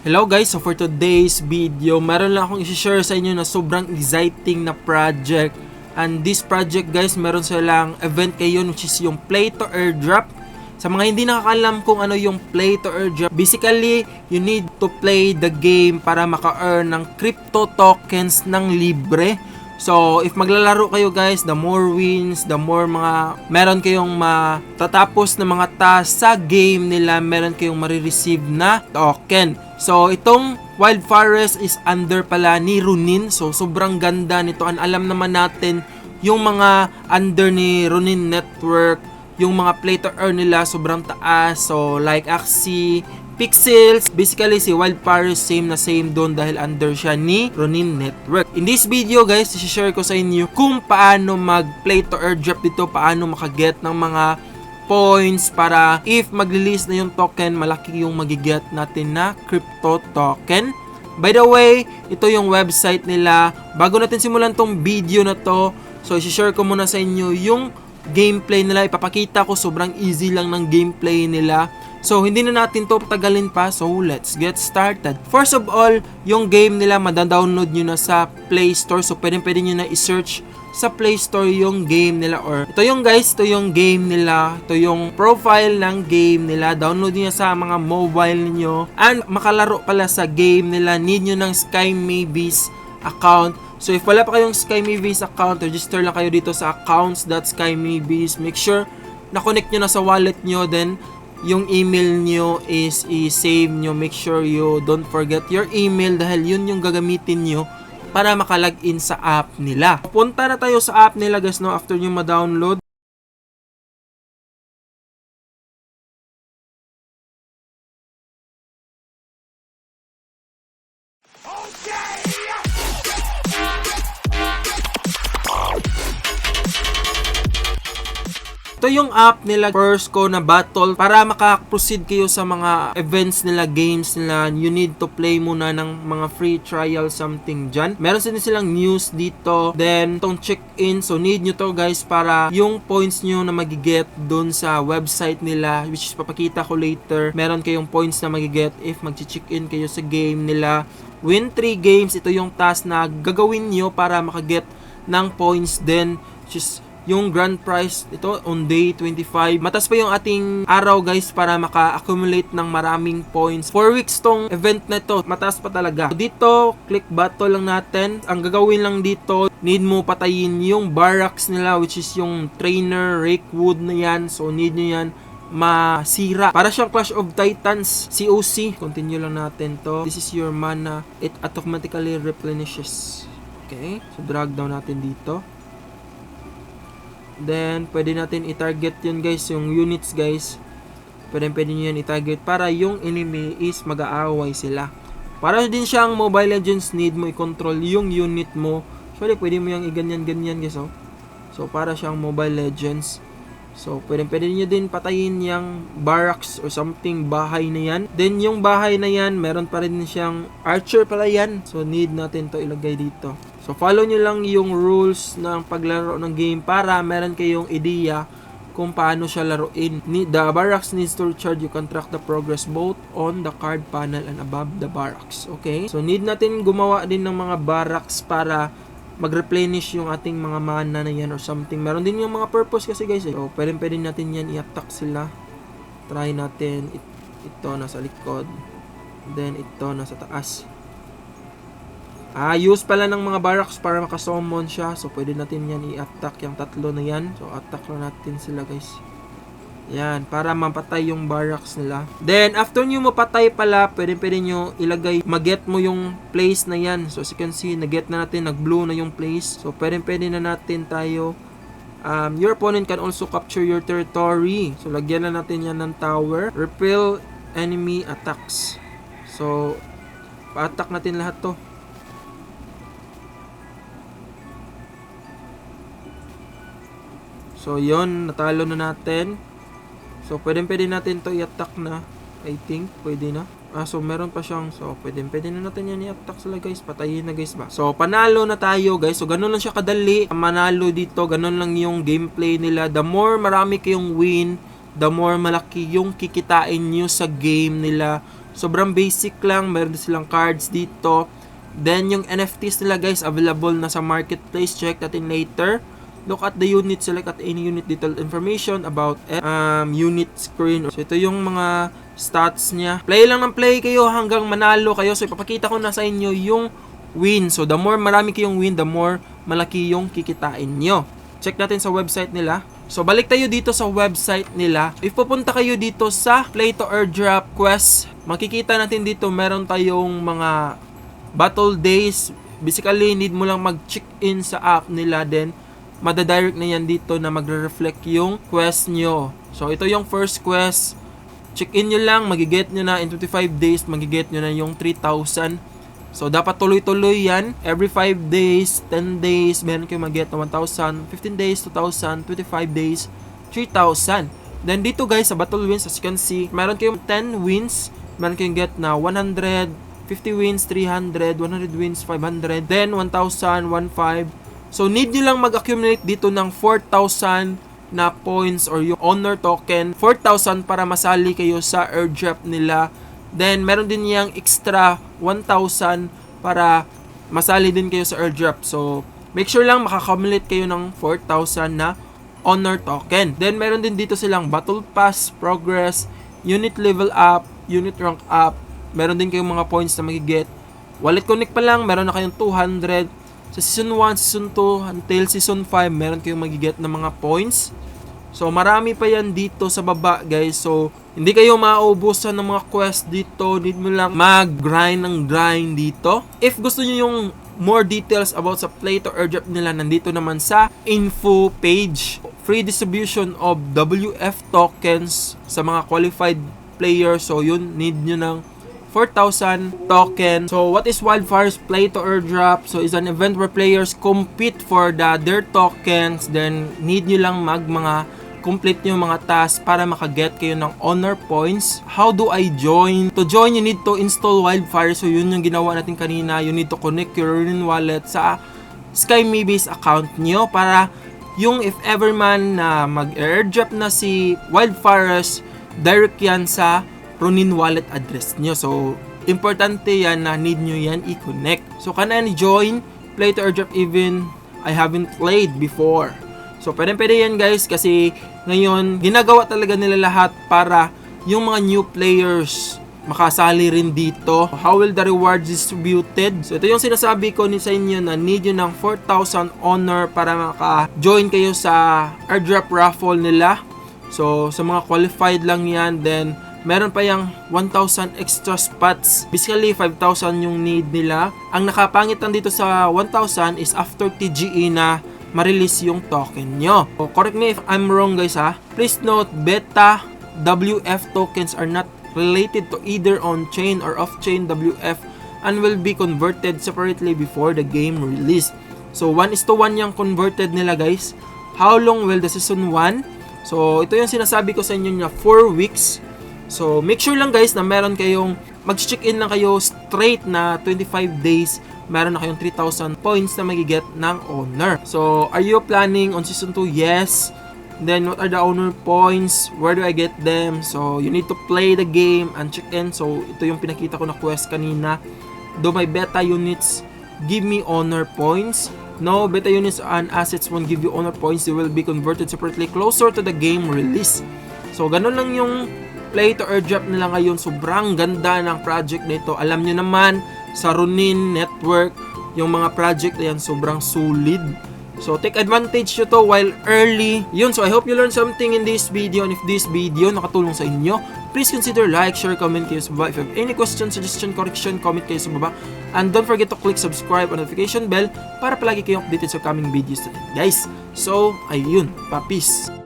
Hello guys, so for today's video, meron lang akong i-share sa inyo na sobrang exciting na project. And this project guys, meron silang event kayo which is yung Play to Airdrop. Sa mga hindi nakakalam kung ano yung Play to Airdrop, basically, you need to play the game para maka-earn ng crypto tokens ng libre. So, if maglalaro kayo guys, the more wins, the more mga meron kayong matatapos na mga task sa game nila, meron kayong marireceive na token. So, itong Wild Forest is under pala ni Ronin. So, sobrang ganda nito. And alam naman natin, yung mga under ni Ronin Network, yung mga play to earn nila, sobrang taas. So, like Axie, Pixels, basically si Wild Forest same na same doon dahil under siya ni Ronin Network. In this video guys, i-share ko sa inyo kung paano mag-play to airdrop dito, paano makaget ng mga points para if mag-release na yung token, malaki yung magiget natin na crypto token. By the way, ito yung website nila. Bago natin simulan tong video na to, so i-share ko muna sa inyo yung gameplay nila. Ipapakita ko, sobrang easy lang ng gameplay nila. So, hindi na natin to patagalin pa. So, let's get started. First of all, yung game nila, madadownload nyo na sa Play Store. So, pwede nyo na i-search sa Play Store yung game nila. Or, ito yung guys, ito yung game nila. Ito yung profile ng game nila. Download nyo sa mga mobile niyo. And, makalaro pala sa game nila, need nyo ng SkyMavis account. So, if wala pa kayong SkyMavis account, register lang kayo dito sa accounts.skymavis. Make sure na-connect nyo na sa wallet nyo. Then, yung email nyo is i-save nyo. Make sure you don't forget your email dahil yun yung gagamitin nyo para makalagin sa app nila. Punta na tayo sa app nila guys, no, after nyo ma-download. Ito yung app nila, first ko na battle. Para makaproceed kayo sa mga events nila, games nila, you need to play muna ng mga free trial something dyan. Meron din silang news dito. Then, itong check-in. So, need nyo to guys para yung points nyo na magiget dun sa website nila, which is papakita ko later. Meron kayong points na magiget if mag-check-in kayo sa game nila. Win 3 games. Ito yung task na gagawin nyo para makaget ng points din, which is yung grand prize ito on day 25. Matas pa yung ating araw guys para maka-accumulate ng maraming points. 4 weeks tong event na ito. Matas pa talaga. Dito, click battle lang natin. Ang gagawin lang dito, need mo patayin yung barracks nila which is yung trainer, Rakewood na yan. So need nyo yan masira. Para siyang Clash of Titans, COC. Continue lang natin to. This is your mana. It automatically replenishes. Okay. So drag down natin dito. Then, pwede natin i-target yun guys, yung units guys. Pwede nyo yan i-target para yung enemy is mag-aaway sila. Para din siyang Mobile Legends, need mo i-control yung unit mo. Actually, pwede mo yung i-ganyan-ganyan guys, oh. So, para siyang Mobile Legends. So, pwede nyo din patayin yung barracks or something, bahay na yan. Then, yung bahay na yan, meron pa rin siyang archer pala yan. So, need natin to ilagay dito. So, follow nyo lang yung rules ng paglaro ng game para meron kayong ideya kung paano siya laruin. The barracks needs to recharge. You can track the progress both on the card panel and above the barracks. Okay? So, need natin gumawa din ng mga barracks para mag-replenish yung ating mga mana na yan or something. Meron din yung mga purpose kasi guys. So, pwede natin yan i-attack sila. Try natin. Ito nasa likod. Then, ito nasa taas. Use pala ng mga barracks para makasummon siya. So, pwede natin yan i-attack yung tatlo na yan. So, attack na natin sila guys. Yan, para mapatay yung barracks nila. Then, after nyo mapatay pala, pwede nyo ilagay, mag-get mo yung place na yan. So, as you can see, nag-get na natin, nag-blue na yung place. So, pwede na natin tayo. Your opponent can also capture your territory. So, lagyan na natin yan ng tower. Repel enemy attacks. So, pa-attack natin lahat to. So, yon, natalo na natin. So, pwede natin to i-attack na. I think, pwede na. So, meron pa siyang, so, pwede na natin yan i-attack sila guys. Patayin na guys ba. So, panalo na tayo guys. So, ganun lang siya kadali. Manalo dito, ganun lang yung gameplay nila. The more marami kayong win, the more malaki yung kikitain nyo sa game nila. sobrang basic lang. Meron din silang cards dito. Then, yung NFTs nila guys, available na sa marketplace. Check natin later. Look at the unit, select at any unit detailed information about unit screen. So, ito yung mga stats niya. Play lang ng play kayo hanggang manalo kayo. So, ipapakita ko na sa inyo yung win. So, the more marami kayong win, the more malaki yung kikitain nyo. Check natin sa website nila. So, balik tayo dito sa website nila. If pupunta kayo dito sa Play to Airdrop Quest, makikita natin dito meron tayong mga battle days. Basically, need mo lang mag-check-in sa app nila. Then, madadirect na yan dito na magre-reflect yung quest nyo. So, ito yung first quest. Check-in nyo lang, magiget nyo na in 25 days, magiget nyo na yung 3,000. So, dapat tuloy-tuloy yan. Every 5 days, 10 days, meron kayo mag-get na 1,000. 15 days, 2,000. 25 days, 3,000. Then, dito guys, sa battle wins, as you can see, meron kayong 10 wins. Meron kayong get na 100, 50 wins, 300, 100 wins, 500. Then, 1,000, 1,500. So, need nyo lang mag-accumulate dito ng 4,000 na points or yung honor token. 4,000 para masali kayo sa airdrop nila. Then, meron din yung extra 1,000 para masali din kayo sa airdrop. So, make sure lang makakumulate kayo ng 4,000 na honor token. Then, meron din dito silang battle pass, progress, unit level up, unit rank up. Meron din kayong mga points na magiget. Wallet connect pa lang, meron na kayong 200. Sa season 1, season 2, until season 5, meron kayong magiget na mga points. So, marami pa yan dito sa baba, guys. So, hindi kayo mauubusan ng mga quest dito. Need mo lang mag-grind ng grind dito. If gusto nyo yung more details about sa Play to Airdrop nila, nandito naman sa info page. Free distribution of WF tokens sa mga qualified players. So, yun, need nyo ng 4,000 token. So, what is Wildfire's Play to Airdrop? So, it's an event where players compete for their tokens. Then, need nyo lang complete nyo mga tasks para makaget kayo ng honor points. How do I join? To join, you need to install Wildfire. So, yun yung ginawa natin kanina. You need to connect your Ronin wallet sa SkyMeBase account nyo para yung if ever man na mag-airdrop na si Wildfires, direct yan sa Ronin wallet address nyo. So, importante yan na need nyo yan i-connect. So, can I join Play to Airdrop even I haven't played before? So, pwede yan guys kasi ngayon, ginagawa talaga nila lahat para yung mga new players makasali rin dito. How will the rewards distributed? So, ito yung sinasabi ko sa inyo na need yun ng 4,000 honor para maka-join kayo sa airdrop raffle nila. So, sa mga qualified lang yan. Then, meron pa yung 1,000 extra spots. Basically, 5,000 yung need nila. Ang nakapangit lang dito sa 1,000 is after TGE na ma-release yung token nyo. So, correct me if I'm wrong guys ha. Please note, beta WF tokens are not related to either on-chain or off-chain WF and will be converted separately before the game release. So, 1:1 yung converted nila guys. How long will the season 1? So, ito yung sinasabi ko sa inyo na 4 weeks. So, make sure lang guys na meron kayong mag-check-in lang kayo straight na 25 days. Meron na kayong 3,000 points na magiget ng honor. So, are you planning on season 2? Yes. Then, what are the honor points? Where do I get them? So, you need to play the game and check in. So, ito yung pinakita ko na quest kanina. Do my beta units give me honor points? No, beta units and assets won't give you honor points. They will be converted separately closer to the game release. So, ganun lang yung Play to Airdrop nila ngayon. Sobrang ganda ng project na ito. Alam nyo naman, sa Ronin Network, yung mga project na yan sobrang solid. So, take advantage nyo to while early. Yun, so I hope you learned something in this video. And if this video nakatulong sa inyo, please consider like, share, comment kayo sa baba. If you have any question, suggestion, correction, comment kayo sa baba. And don't forget to click subscribe and notification bell para palagi kayong updated sa coming videos natin, guys. So, ayun, pa-peace.